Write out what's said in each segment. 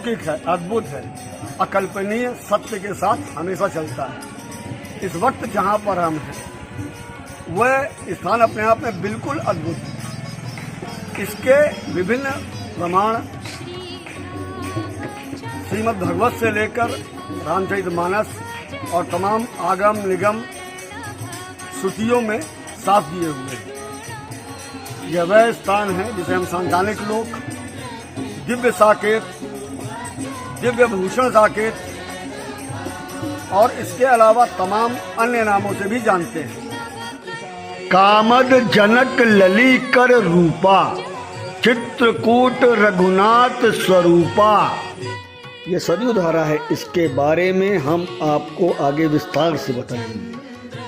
अलौकिक है, अद्भुत है, अकल्पनीय सत्य के साथ हमेशा चलता है। इस वक्त जहाँ पर हम हैं वह स्थान अपने आप में बिल्कुल अद्भुत है। इसके विभिन्न प्रमाण श्रीमद् भागवत से लेकर रामचरितमानस और तमाम आगम निगम श्रुतियों में साथ दिए हुए हैं। यह वह स्थान है जिसे हम सांसानिक लोग दिव्य साकेत, दिव्य भूषण साकेत और इसके अलावा तमाम अन्य नामों से भी जानते हैं। कामद जनक लली कर रूपा, चित्रकूट रघुनाथ स्वरूपा। ये सरयू धारा है, इसके बारे में हम आपको आगे विस्तार से बताएंगे।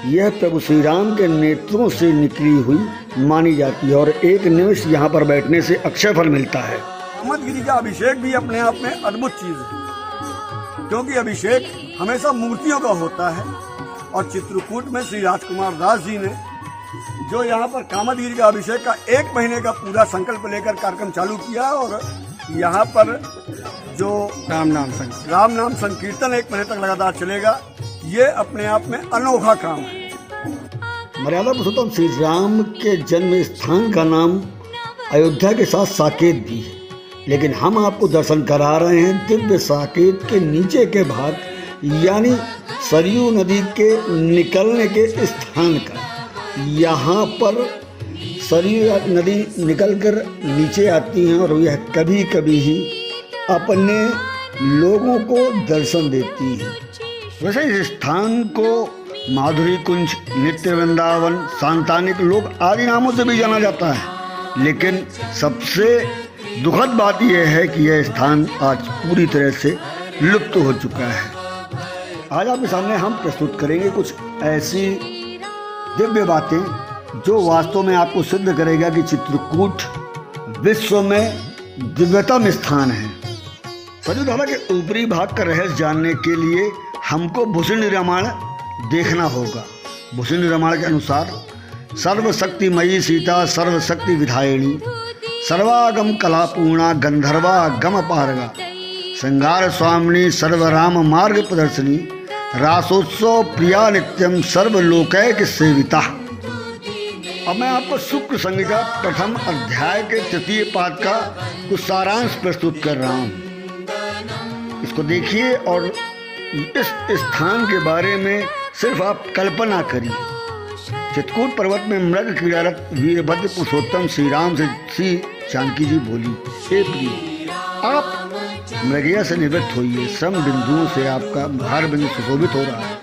यह प्रभु श्री राम के नेत्रों से निकली हुई मानी जाती है और एक निमिष यहाँ पर बैठने से अक्षय फल मिलता है। कामदगिरि का अभिषेक भी अपने आप में अद्भुत चीज है, क्योंकि अभिषेक हमेशा मूर्तियों का होता है और चित्रकूट में श्री राजकुमार दास जी ने जो यहाँ पर कामदगिरि का अभिषेक का 1 महीने का पूरा संकल्प लेकर कार्यक्रम चालू किया और यहाँ पर जो राम नाम संकीर्तन 1 महीने तक लगातार चलेगा, ये अपने आप में अनोखा काम है। मर्यादा पुरुषोत्तम श्री राम के जन्म स्थान का नाम अयोध्या के साथ साकेत भी है, लेकिन हम आपको दर्शन करा रहे हैं दिव्य साकेत के नीचे के भाग, यानी सरयू नदी के निकलने के स्थान का। यहाँ पर सरयू नदी निकलकर नीचे आती हैं और यह कभी कभी ही अपने लोगों को दर्शन देती है। वैसे इस स्थान को माधुरी कुंज, नित्य वृंदावन, सांतानिक लोक आदि नामों से भी जाना जाता है, लेकिन सबसे दुखद बात यह है कि यह स्थान आज पूरी तरह से लुप्त हो चुका है। आज आपके सामने हम प्रस्तुत करेंगे कुछ ऐसी दिव्य बातें जो वास्तव में आपको सिद्ध करेगा कि चित्रकूट विश्व में दिव्यतम स्थान है। सरयू धारा के ऊपरी भाग का रहस्य जानने के लिए हमको भूषण रामायण देखना होगा। भूषण रामायण के अनुसार सर्वशक्तिमयी सीता सर्वशक्ति विधायिनी, सर्वागम कलापूर्णा गंधर्वा गम पारगा, श्रृंगार स्वामिनी सर्वराम मार्ग प्रदर्शनी, रासोत्सव प्रिया नित्यम सर्वलोकैक सेविता। अब मैं आपको शुक्र संहिता प्रथम अध्याय के 3 पाद का कुछ सारांश प्रस्तुत कर रहा हूँ। इसको देखिए और इस स्थान के बारे में सिर्फ आप कल्पना करिए। चित्रकूट पर्वत में मृग क्रीड़ारत वीरभद्र पुरुषोत्तम श्री राम से श्री जानकी जी बोली, हे प्रिय, आप मृगया से निवृत्त होइए, सम बिंदुओं से आपका भार बिंदु सुशोभित हो रहा है।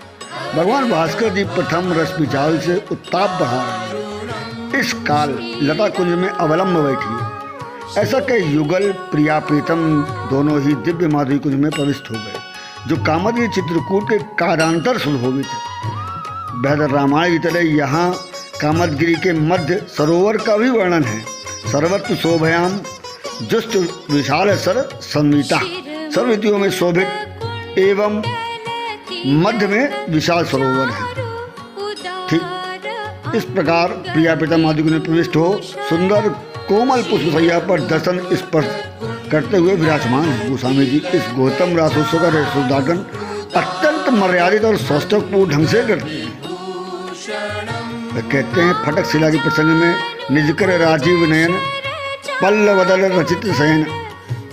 भगवान भास्कर जी प्रथम रस विचार से उत्ताप बढ़ा रहे हैं। इस काल लता कुंज में अवलंब बैठिए। ऐसा कई युगल प्रिया प्रीतम दोनों ही दिव्य माधुरी कुंज में प्रविष्ट हो गए, जो कामदगिरि चित्रकूट के कारांतर सुशोभित है। बृहद रामायण की तरह यहाँ कामदगिरि के मध्य सरोवर का भी वर्णन है। सर्वत्र शोभयाम जुष्ट विशाल सर संविता, सर्वतियों में शोभित एवं मध्य में विशाल सरोवर है। ठीक इस प्रकार प्रिया प्रीतम माधुरी में प्रविष्ट हो सुंदर कोमल पुष्पशैया पर दर्शन स्पर्श करते हुए विराजमान है। गोस्वामी जी इस गौतम रासोत्सव का रहस्योद्घाटन अत्यंत मर्यादित और सौष्ठवपूर्ण ढंग से करते हैं। वे कहते हैं, फटक शिला के प्रसंग में निजकर राजीव नयन पल्लवदल रचित शयन,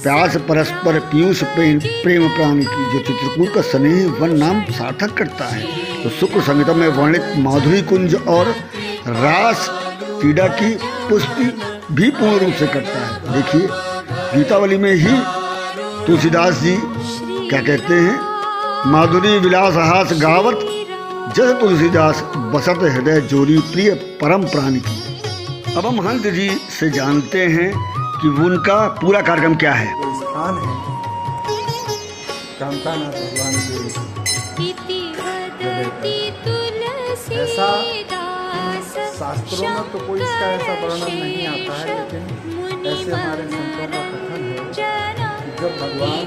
प्यास परस्पर पीयूष प्रेम प्राण की, जो चित्रकूट का स्नेह वन नाम सार्थक करता है। तो शुक्र संहिता में वर्णित माधुरी कुंज और रास क्रीड़ा की पुष्टि भी पूर्ण रूप से करता है। देखिए गीतावली में ही तुलसीदास जी क्या कहते हैं, माधुरी विलास हास गावत जस तुलसीदास बसत हृदय जोरी प्रिय परम प्राण की। अब हम हंस जी से जानते हैं कि उनका पूरा कार्यक्रम क्या है। स्थान है कामतानाथ भगवान के। ऐसा शास्त्रों में तो कोई इसका ऐसा वर्णन नहीं आता है, लेकिन ऐसे हमारे संतों का कथन है कि जब भगवान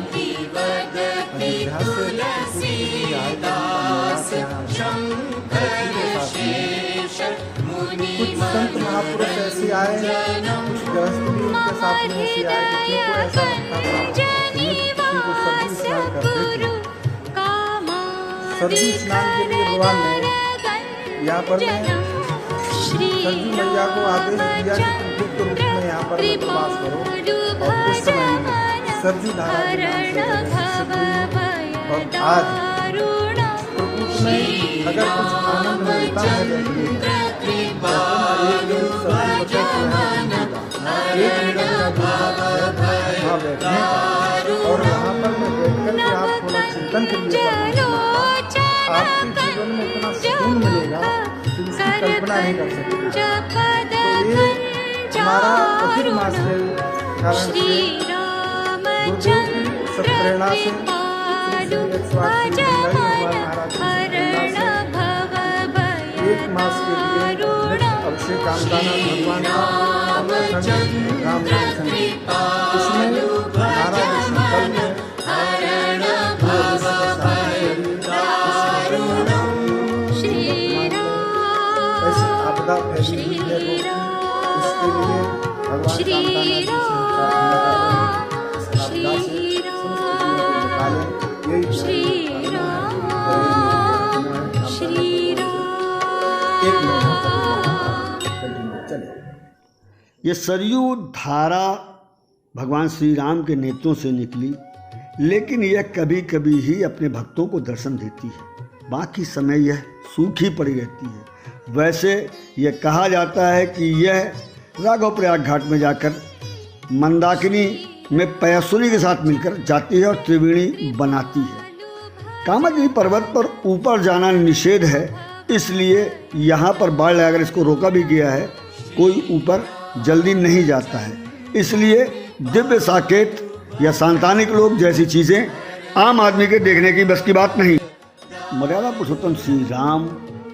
अयोध्या से आए कुछ संत महापुरुष ऐसे आए, कुछ गृहस्थ भी उनके साथ में ऐसे आए, किसी को ऐसा लगता था सरयू स्नान के लिए भगवान ने यहाँ पर सरयू मैया को आदेश दिया कि तुम गुप्त रूप में यहाँ पर प्रवास करो, और उस समय में सरयू धारा के नाम से और आज प्रकृति में अगर कुछ आनंद मिलता है देखने का, एक मिनट का वहाँ बैठने का, और वहाँ पर मैं बैठकर के आप थोड़ा चिंतन करिए, आपके जीवन में इतना सुकून मिलेगा कि इसकी कल्पना नहीं कर सकते। तो ये हमारा अधिक मास के कारण से गुरुदेव की सत्प्रेरणा से एक मास के लिए अभिषेक कामदाना भगवान का राम दर्शन, उसमें हमारा जो संकल्प है ऐसी आपदा फैली हुई है, इसके लिए भगवान कामदाना जी से प्रार्थना करें, इस आपदा से ये सरयू धारा भगवान श्री राम के नेत्रों से निकली, लेकिन यह कभी कभी ही अपने भक्तों को दर्शन देती है, बाकी समय यह सूखी पड़ी रहती है। वैसे यह कहा जाता है कि यह राघव प्रयाग घाट में जाकर मंदाकिनी में पयसुरी के साथ मिलकर जाती है और त्रिवेणी बनाती है। कामदगिरी पर्वत पर ऊपर जाना निषेध है, इसलिए यहाँ पर बाढ़ लगाकर इसको रोका भी गया है, कोई ऊपर जल्दी नहीं जाता है। इसलिए दिव्य साकेत या सांतानिक लोग जैसी चीज़ें आम आदमी के देखने की बस की बात नहीं। मर्यादा पुरुषोत्तम श्री राम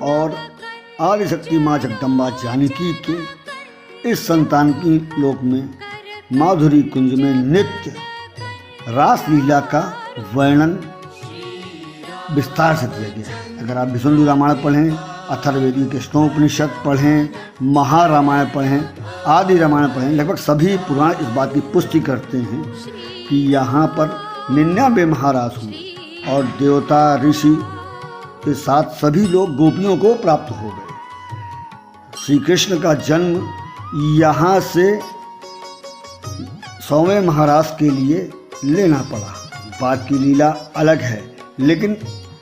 और आदिशक्ति माँ जगदम्बा जानकी के इस संतान की लोक में माधुरी कुंज में नित्य रास लीला का वर्णन विस्तार से किया गया है। अगर आप विष्णु रामायण पढ़ें, अथर्ववेदी के कृष्णोपनिषद पढ़ें, महारामायण पढ़ें, आदि रामायण पढ़ें, लगभग सभी पुराण इस बात की पुष्टि करते हैं कि यहाँ पर 99 महाराज हुए और देवता ऋषि के साथ सभी लोग गोपियों को प्राप्त हो गए। श्री कृष्ण का जन्म यहाँ से 100वें महाराज के लिए लेना पड़ा, बात की लीला अलग है, लेकिन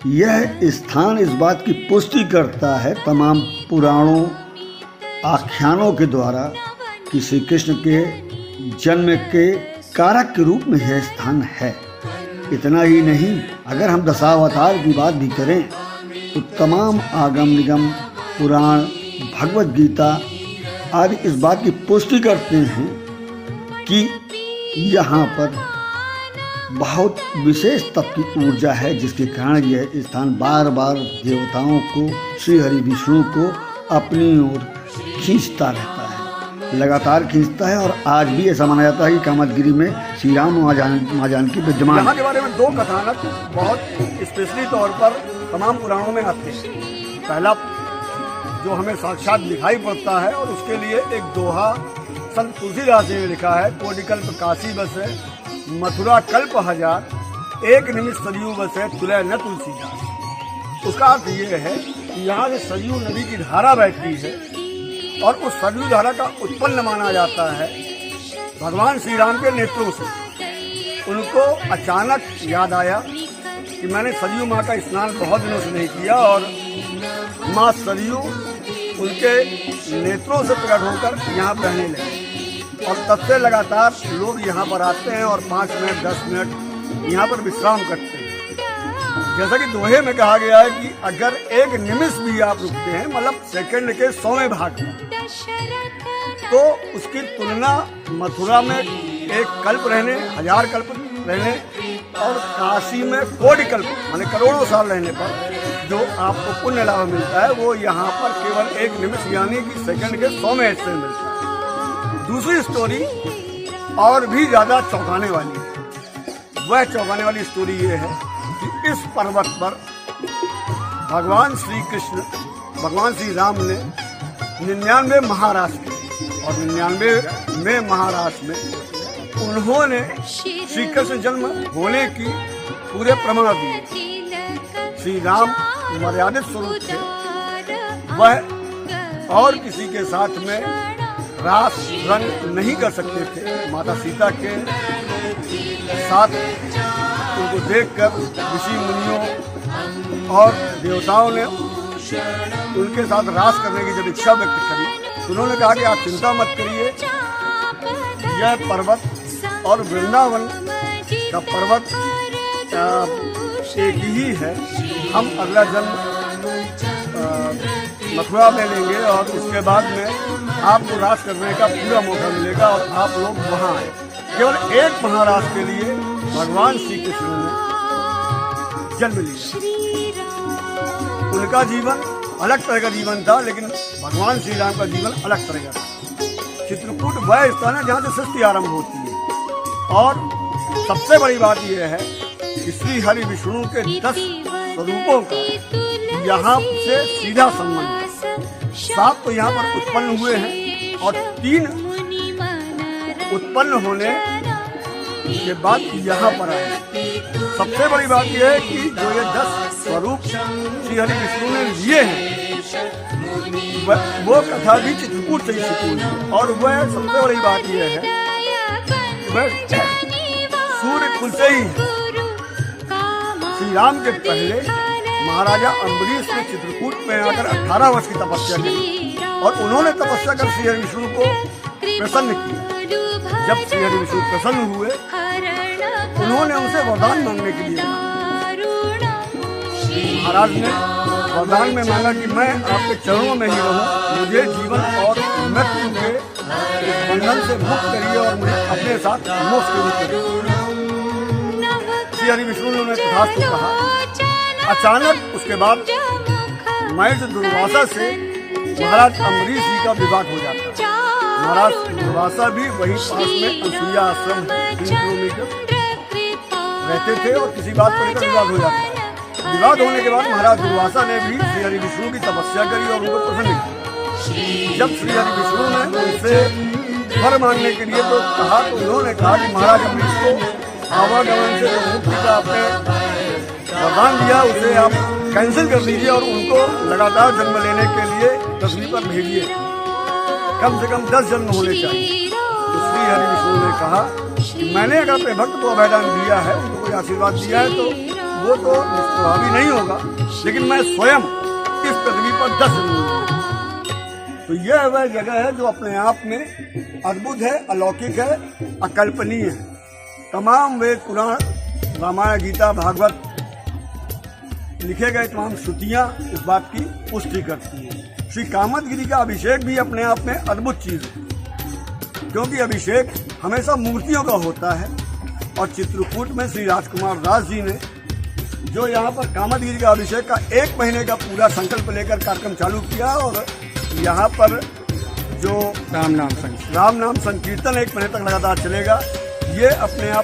यह स्थान इस बात की पुष्टि करता है तमाम पुराणों आख्यानों के द्वारा कि श्री कृष्ण के जन्म के कारक के रूप में यह स्थान है। इतना ही नहीं, अगर हम दशावतार की बात भी करें तो तमाम आगम निगम पुराण भगवत गीता आदि इस बात की पुष्टि करते हैं कि यहाँ पर बहुत विशेष तत्व की ऊर्जा है, जिसके कारण यह स्थान बार बार देवताओं को, श्री हरि विष्णु को अपनी ओर खींचता रहता है, लगातार खींचता है। और आज भी ऐसा माना जाता है कि कामदगिरी में श्री राम माँ जानकी विद्यमान। यहाँ के बारे में दो कथानक बहुत स्पेशली तौर पर तमाम पुराणों में आते हैं। पहला जो हमें साक्षात दिखाई पड़ता है, और उसके लिए एक दोहा संत तुलसीदास जी ने लिखा है, कोटिकल्प काशी बसे मथुरा कल्प हजार, एक निमिष सरयू बसे तुलय न तुलसीदास। उसका अर्थ ये है कि यहाँ से सरयू नदी की धारा बहती है, और उस सरयू धारा का उत्पन्न माना जाता है भगवान श्री राम के नेत्रों से। उनको अचानक याद आया कि मैंने सरयू माँ का स्नान बहुत दिनों से नहीं किया, और माँ सरयू उनके नेत्रों से प्रकट होकर यहाँ बहने लगे, और तब से लगातार लोग यहाँ पर आते हैं और 5 मिनट 10 मिनट यहाँ पर विश्राम करते हैं। जैसा कि दोहे में कहा गया है कि अगर एक निमिष भी आप रुकते हैं, मतलब सेकंड के 100वें भाग में, तो उसकी तुलना मथुरा में एक कल्प रहने, 1000 कल्प रहने, और काशी में कोटि कल्प माने करोड़ों साल रहने पर जो आपको पुण्य लाभ मिलता है, वो यहाँ पर केवल एक निमिष यानी कि सेकंड के 100वें हिस्से में मिलता है। दूसरी स्टोरी और भी ज़्यादा चौंकाने वाली है। वह चौंकाने वाली स्टोरी ये है कि इस पर्वत पर भगवान श्री कृष्ण, भगवान श्री राम ने 99 महाराज किए, और 99वें महाराज में उन्होंने श्री कृष्ण जन्म होने की पूरे प्रमाण दिए। श्री राम मर्यादित स्वरूप थे, वह और किसी के साथ में रास रंग नहीं कर सकते थे। माता सीता के साथ उनको देखकर ऋषि मुनियों और देवताओं ने उनके साथ रास करने की जब इच्छा व्यक्त करी तो उन्होंने कहा कि आप चिंता मत करिए, यह पर्वत और वृंदावन का पर्वत एक ही है। हम अगला जन्म मथुरा में लेंगे और उसके बाद में आपको रास करने का पूरा मौका मिलेगा और आप लोग वहाँ आए। केवल एक महाराज के लिए भगवान श्री कृष्ण ने जन्म लिया। उनका जीवन अलग तरह का जीवन था, लेकिन भगवान श्री राम का जीवन अलग तरह का था। चित्रकूट वह स्थान है जहाँ से सृष्टि आरंभ होती है और सबसे बड़ी बात यह है कि श्री हरि विष्णु के 10 स्वरूपों का यहाँ से सीधा संबंध है। 7 तो यहाँ पर उत्पन्न हुए हैं और 3 उत्पन्न होने के बाद यहाँ पर आए। सबसे बड़ी बात यह है कि जो ये 10 स्वरूप श्री हरि विष्णु ने लिए हैं वो कथा भी चित्रकूट से ही शुरू हुई और वह सबसे बड़ी बात यह है सूर्य कुल से ही श्री राम के पहले महाराजा अम्बरीश ने चित्रकूट में आकर 18 वर्ष की तपस्या की और उन्होंने तपस्या कर श्री हरि विष्णु को प्रसन्न किया। जब श्री हरि विष्णु प्रसन्न हुए उन्होंने उनसे वरदान मांगने के लिए महाराज ने वरदान में मांगा कि मैं आपके चरणों में ही रहूं, मुझे जीवन और मृत्यु के बंधन से मुक्त करिए और मुझे अपने साथ मोक्ष के रूप में। श्री हरि विष्णु ने उन्हें तथास्तु कहा। अचानक उसके बाद महर्षि दुर्वासा से महाराज अम्बरीश जी का विवाद हो जाता है। महाराज दुर्वासा भी वही पास में अनसुईया आश्रम 3 किलोमीटर रहते थे और किसी बात पर लेकर विवाद हो जाता है। विवाद होने के बाद महाराज दुर्वासा ने भी श्री हरि विष्णु की तपस्या करी और उनको प्रसन्न किया। जब श्री हरि विष्णु ने उनसे वर मांगने के लिए तो कहा तो उन्होंने कहा कि महाराज अम्बरीश को आवागमन से जो मुक्ति का आपने वरदान दिया उसे आप कैंसिल कर दीजिए और उनको लगातार जन्म लेने के लिए पृथ्वी पर भेजिए, कम से कम 10 जन्म होने चाहिए। तो श्री हरि विष्णु ने कहा कि मैंने अगर अपने भक्त को अभयदान दिया है, उनको कोई आशीर्वाद दिया है तो वो तो प्रभावी नहीं होगा, लेकिन मैं स्वयं इस पृथ्वी पर 10 जन्म लूंगा। तो यह वह जगह है जो अपने आप में अद्भुत है, अलौकिक है, अकल्पनीय है। तमाम वेद पुराण रामायण गीता भागवत लिखे गए तमाम श्रुतियाँ इस बात की पुष्टि करती हैं। श्री कामदगिरि का अभिषेक भी अपने आप में अद्भुत चीज़ है, क्योंकि अभिषेक हमेशा मूर्तियों का होता है और चित्रकूट में श्री राजकुमार दास जी ने जो यहाँ पर कामदगिरि का अभिषेक का 1 महीने का पूरा संकल्प लेकर कार्यक्रम चालू किया और यहाँ पर जो राम नाम संकीर्तन 1 महीने तक लगातार चलेगा, ये अपने आप